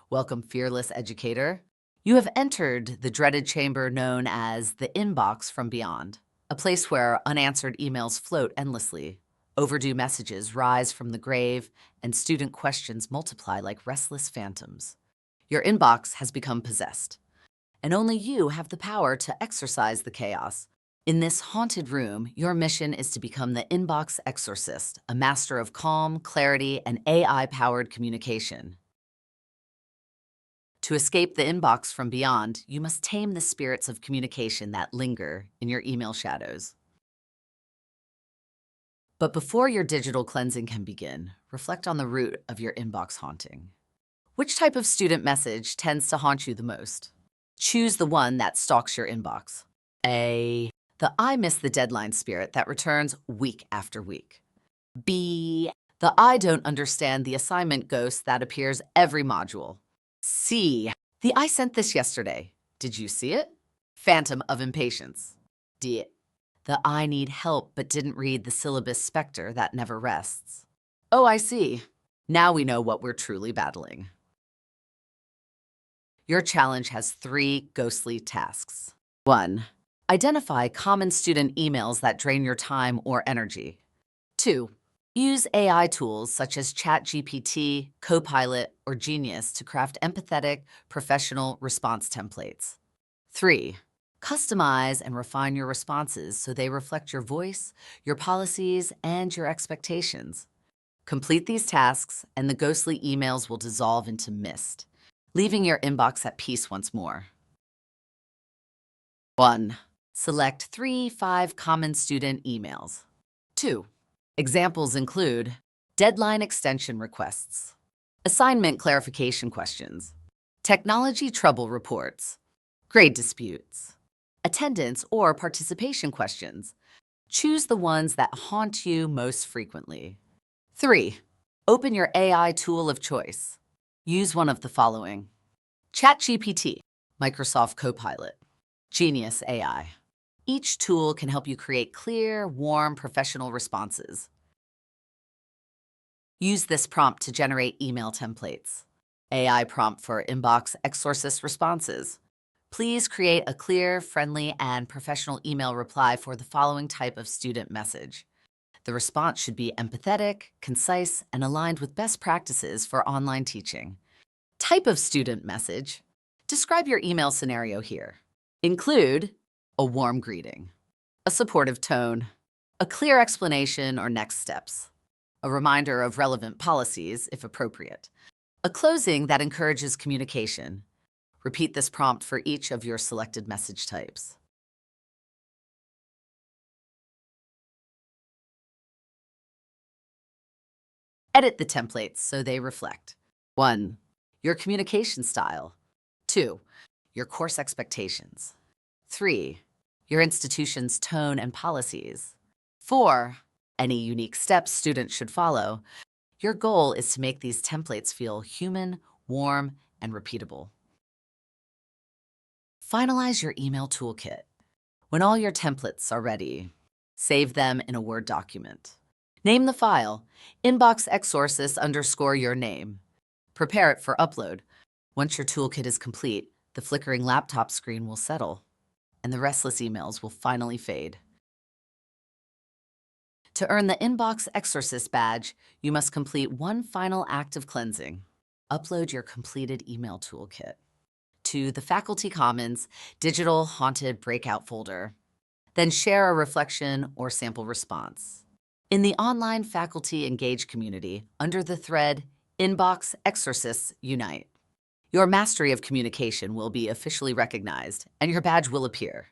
Welcome, fearless educator. You have entered the dreaded chamber known as the Inbox from Beyond, a place where unanswered emails float endlessly, overdue messages rise from the grave, and student questions multiply like restless phantoms. Your inbox has become possessed, and only you have the power to exorcise the chaos. In this haunted room, your mission is to become the Inbox Exorcist, a master of calm, clarity, and AI-powered communication. To escape the inbox from beyond, you must tame the spirits of communication that linger in your email shadows. But before your digital cleansing can begin, reflect on the root of your inbox haunting. Which type of student message tends to haunt you the most? Choose the one that stalks your inbox. A. The I miss the deadline spirit that returns week after week. B. The I don't understand the assignment ghost that appears every module. C. The I sent this yesterday. Did you see it? Phantom of impatience. D. The I need help but didn't read the syllabus specter that never rests. Oh, I see. Now we know what we're truly battling. Your challenge has 3 ghostly tasks. 1. Identify common student emails that drain your time or energy. 2. Use AI tools such as ChatGPT, Copilot, or Genius to craft empathetic, professional response templates. 3. Customize and refine your responses so they reflect your voice, your policies, and your expectations. Complete these tasks, and the ghostly emails will dissolve into mist, leaving your inbox at peace once more. 1. Select 3-5 common student emails. 2. Examples include deadline extension requests, assignment clarification questions, technology trouble reports, grade disputes, attendance or participation questions. Choose the ones that haunt you most frequently. 3. Open your AI tool of choice. Use one of the following: ChatGPT, Microsoft Copilot, Genius AI. Each tool can help you create clear, warm, professional responses. Use this prompt to generate email templates. AI prompt for Inbox Exorcist responses. Please create a clear, friendly, and professional email reply for the following type of student message. The response should be empathetic, concise, and aligned with best practices for online teaching. Type of student message. Describe your email scenario here. Include a warm greeting, a supportive tone, a clear explanation or next steps, a reminder of relevant policies if appropriate, a closing that encourages communication. Repeat this prompt for each of your selected message types. Edit the templates so they reflect: 1. Your communication style. 2. Your course expectations. 3. Your institution's tone and policies. 4. Any unique steps students should follow. Your goal is to make these templates feel human, warm, and repeatable. Finalize your email toolkit. When all your templates are ready, save them in a Word document. Name the file Inbox Exorcist _ your name. Prepare it for upload. Once your toolkit is complete, the flickering laptop screen will settle, and the restless emails will finally fade. To earn the Inbox Exorcist badge, you must complete one final act of cleansing. Upload your completed email toolkit to the Faculty Commons Digital Haunted Breakout folder. Then share a reflection or sample response in the online faculty engaged community under the thread Inbox Exorcists Unite. Your mastery of communication will be officially recognized, and your badge will appear.